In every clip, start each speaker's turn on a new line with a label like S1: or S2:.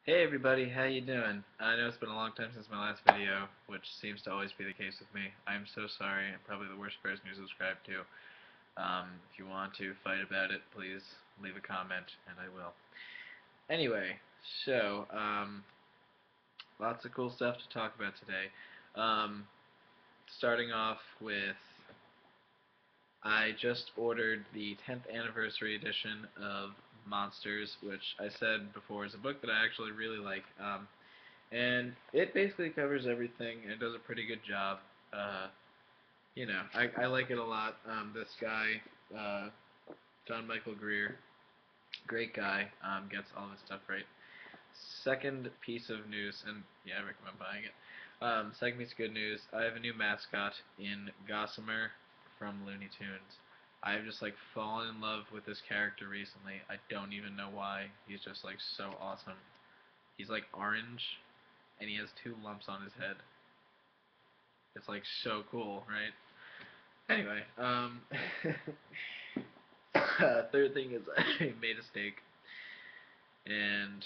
S1: Hey everybody, how you doing? I know it's been a long time since my last video, which seems to always be the case with me. I'm so sorry. I'm probably the worst person to subscribe to. If you want to fight about it, please leave a comment, and I will. Anyway, lots of cool stuff to talk about today. Um, Starting off with, I just ordered the 10th anniversary edition of Monsters, which I said before is a book that I actually really like. And it basically covers everything and does a pretty good job. Uh, I like it a lot. This guy, uh, John Michael Greer, great guy, gets all this stuff right. Second piece of news, and yeah, I recommend buying it. Second piece of good news, I have a new mascot in Gossamer from Looney Tunes. I've just like fallen in love with this character recently. I don't even know why. He's just like so awesome. He's like orange, and he has two lumps on his head. It's like so cool, right? Anyway, third thing is I made a steak, and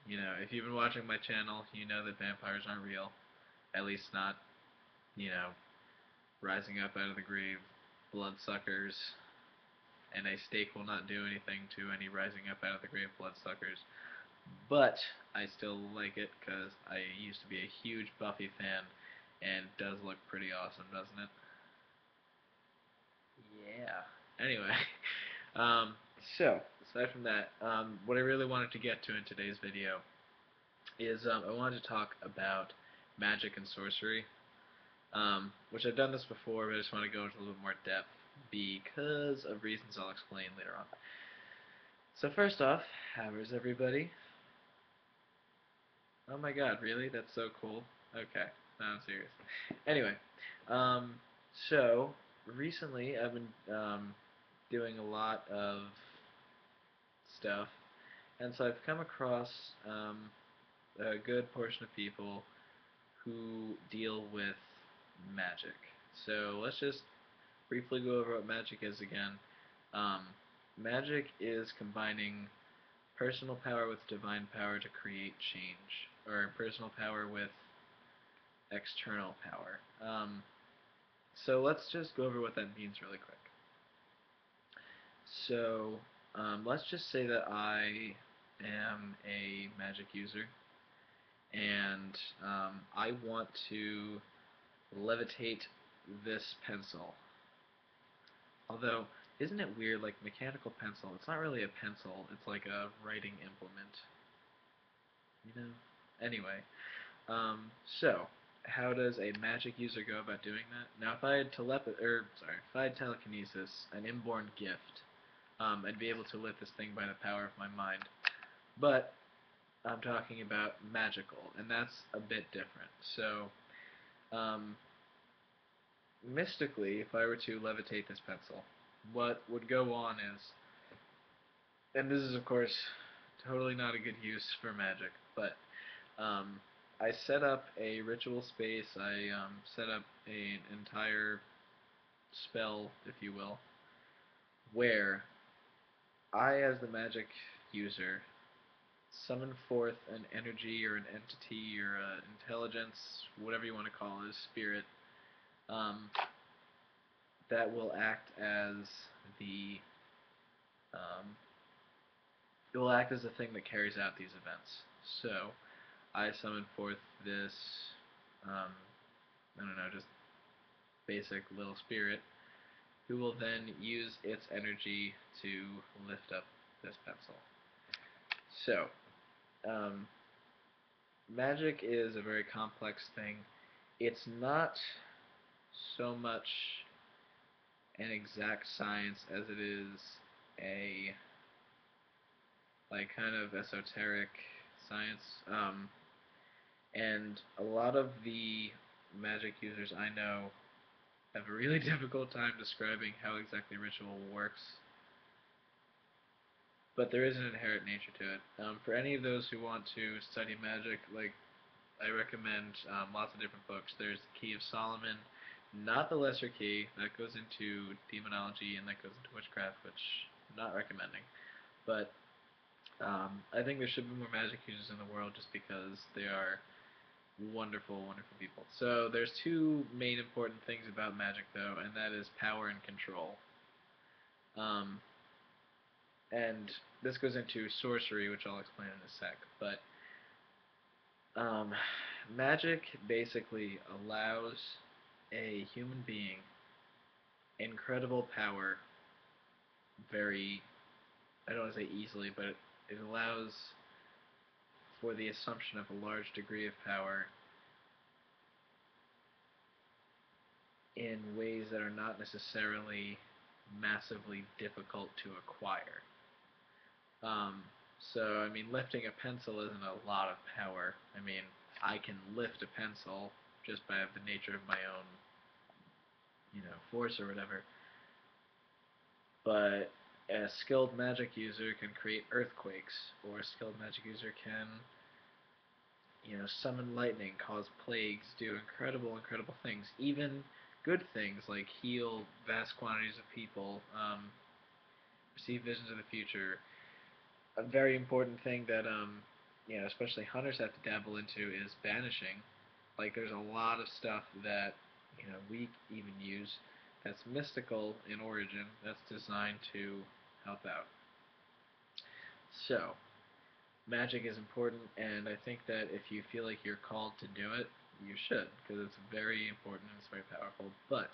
S1: if you've been watching my channel, you know that vampires aren't real. At least not, you know, rising up out of the grave, bloodsuckers, and a steak will not do anything to any rising up out of the grave bloodsuckers. But I still like it because I used to be a huge Buffy fan, and it does look pretty awesome, doesn't it? Yeah. Anyway, um, aside from that, what I really wanted to get to in today's video is I wanted to talk about magic and sorcery, which I've done this before, but I just want to go into a little bit more depth because of reasons I'll explain later on. So first off, how is everybody? Oh my god, really? That's so cool. Okay, no, I'm serious. Anyway, um, so recently I've been doing a lot of stuff, and so I've come across a good portion of people who deal with magic. So let's just briefly go over what magic is again. Um, Magic is combining personal power with divine power to create change, or personal power with external power. So let's just go over what that means really quick. So let's just say that I am a magic user, and I want to levitate this pencil. Although, isn't it weird, like mechanical pencil, it's not really a pencil, it's like a writing implement, you know? Anyway, so, how does a magic user go about doing that? Now, if I had if I had telekinesis, an inborn gift, I'd be able to lift this thing by the power of my mind. But I'm talking about magical, and that's a bit different. So, um, mystically, if I were to levitate this pencil, what would go on is, and this is of course totally not a good use for magic, but um, I set up a ritual space, I set up an entire spell, if you will, where I, as the magic user, summon forth an energy or an entity or an intelligence, whatever you want to call it, a spirit, um, that will act as the um, it will act as the thing that carries out these events. So I summon forth this I don't know, just basic little spirit who will then use its energy to lift up this pencil. So, um, magic is a very complex thing. It's not so much an exact science as it is a like kind of esoteric science. And a lot of the magic users I know have a really difficult time describing how exactly ritual works, but there is an inherent nature to it. For any of those who want to study magic, like I recommend lots of different books. There's the Key of Solomon, not the Lesser Key, that goes into demonology and that goes into witchcraft, which I'm not recommending. But I think there should be more magic users in the world just because they are wonderful, wonderful people. So there's two main important things about magic, though, and that is power and control. Um, and this goes into sorcery, which I'll explain in a sec. But um, magic basically allows a human being incredible power very, I don't want to say easily, but it allows for the assumption of a large degree of power in ways that are not necessarily massively difficult to acquire. Um, so, I mean, lifting a pencil isn't a lot of power. I mean, I can lift a pencil just by the nature of my own, force or whatever. But a skilled magic user can create earthquakes, or a skilled magic user can, summon lightning, cause plagues, do incredible, incredible things. Even good things like heal vast quantities of people, receive visions of the future. A very important thing that especially hunters have to dabble into is banishing. Like there's a lot of stuff that we even use that's mystical in origin that's designed to help out. So magic is important, and I think that if you feel like you're called to do it, you should, because it's very important and it's very powerful. But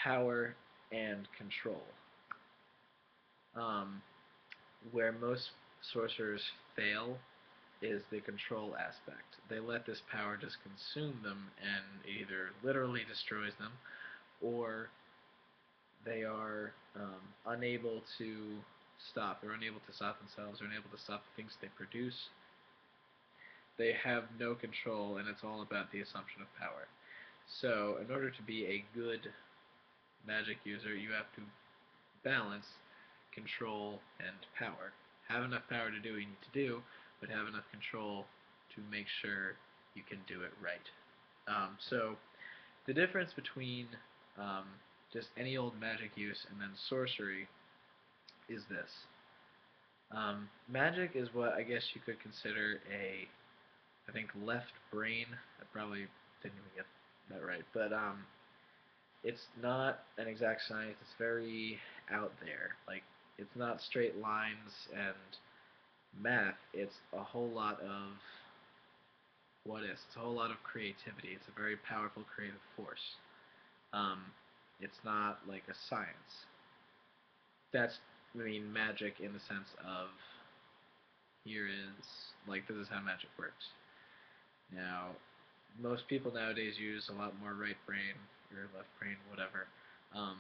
S1: power and control. Um, where most sorcerers fail is the control aspect. They let this power just consume them and either literally destroys them or they are unable to stop. They're unable to stop themselves. They're unable to stop the things they produce. They have no control, and it's all about the assumption of power. So, in order to be a good magic user, you have to balance control and power. Have enough power to do what you need to do, but have enough control to make sure you can do it right. So the difference between um, just any old magic use and then sorcery is this. Magic is what I guess you could consider I think, left brain. I probably didn't even get that right, but it's not an exact science. It's very out there. Like, it's not straight lines and math. It's a whole lot of what is. It's a whole lot of creativity. It's a very powerful creative force. Um, it's not like a science. That's, I mean, magic in the sense of here is, like, this is how magic works. Now, most people nowadays use a lot more right brain or left brain, whatever, um,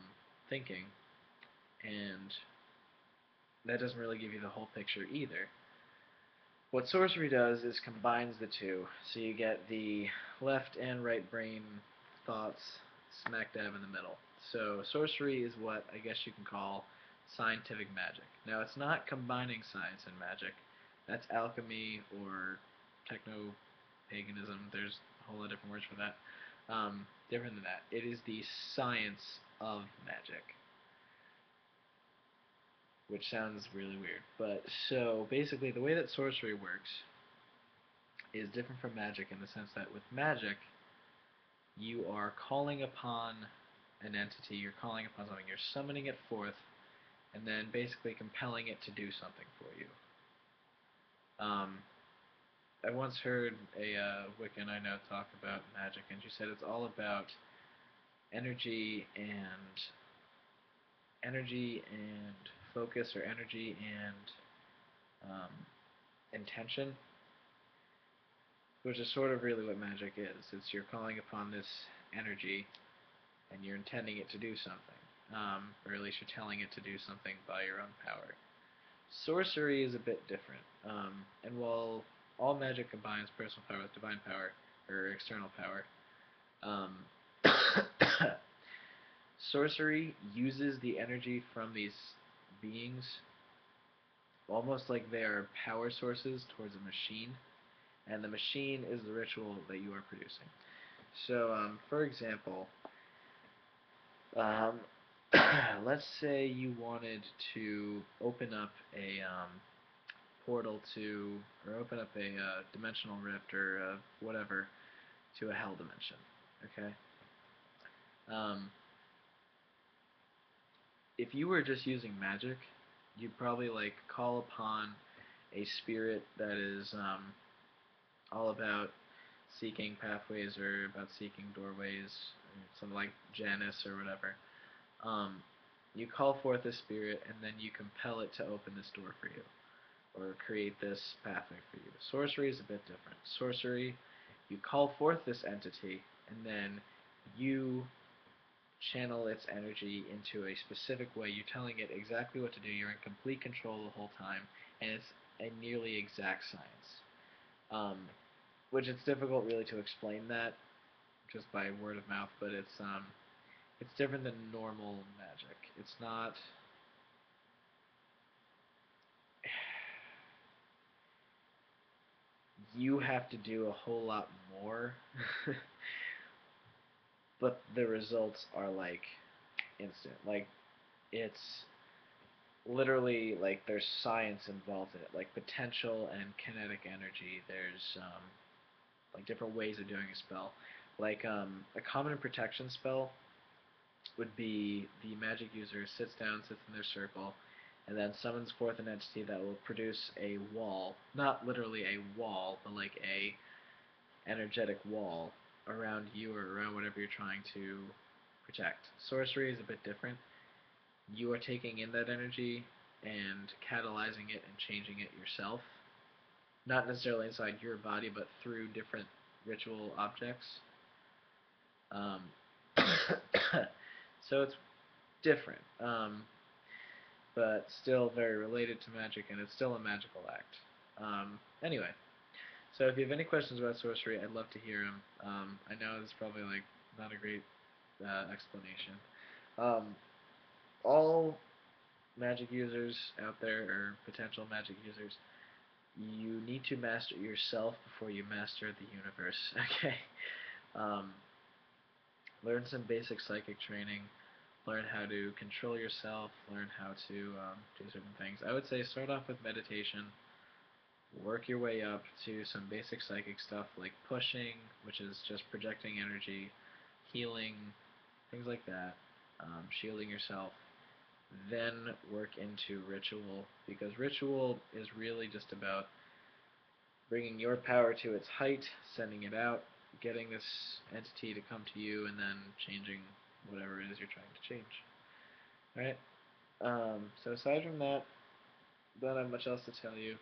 S1: thinking, and that doesn't really give you the whole picture either. What sorcery does is combines the two, so you get the left and right brain thoughts smack dab in the middle. So sorcery is what I guess you can call scientific magic. Now it's not combining science and magic. That's alchemy or techno-paganism. There's a whole lot of different words for that. Different than that. It is the science of magic, which sounds really weird. But so basically the way that sorcery works is different from magic in the sense that with magic, you are calling upon an entity, you're calling upon something, you're summoning it forth, and then basically compelling it to do something for you. Um, I once heard a Wiccan I know talk about magic, and she said it's all about energy and focus, or energy and intention, which is sort of really what magic is. It's you're calling upon this energy and you're intending it to do something, or at least you're telling it to do something by your own power. Sorcery is a bit different, and while all magic combines personal power with divine power, or external power, um, sorcery uses the energy from these beings almost like they are power sources towards a machine, and the machine is the ritual that you are producing. So, for example, um, let's say you wanted to open up a portal to, or open up a dimensional rift or whatever to a hell dimension. Okay. Um, if you were just using magic, you'd probably like call upon a spirit that is all about seeking pathways or about seeking doorways, something like Janus or whatever. Um, you call forth a spirit and then you compel it to open this door for you or create this pathway for you. Sorcery is a bit different. Sorcery, you call forth this entity and then you channel its energy into a specific way. You're telling it exactly what to do. You're in complete control the whole time, and it's a nearly exact science. Um, which it's difficult really to explain that just by word of mouth, but it's different than normal magic. It's not. You have to do a whole lot more, but the results are like instant. Like it's literally like there's science involved in it, like potential and kinetic energy. There's like different ways of doing a spell. Like a common protection spell would be the magic user sits down, sits in their circle, and then summons forth an entity that will produce a wall, not literally a wall, but like a energetic wall around you or around whatever you're trying to protect. Sorcery is a bit different. You are taking in that energy and catalyzing it and changing it yourself. Not necessarily inside your body, but through different ritual objects. Um, so it's different, but still very related to magic, and it's still a magical act. Anyway, so if you have any questions about sorcery, I'd love to hear them. I know this is probably like not a great explanation. Um, all magic users out there, or potential magic users, you need to master yourself before you master the universe. Okay. Um, learn some basic psychic training. Learn how to control yourself. Learn how to do certain things. I would say start off with meditation. Work your way up to some basic psychic stuff like pushing, which is just projecting energy, healing, things like that, shielding yourself. Then work into ritual, because ritual is really just about bringing your power to its height, sending it out, getting this entity to come to you, and then changing whatever it is you're trying to change. Alright? So aside from that, don't have much else to tell you.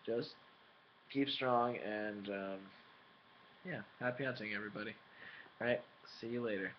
S1: Just keep strong, and yeah, happy hunting, everybody. Alright, see you later.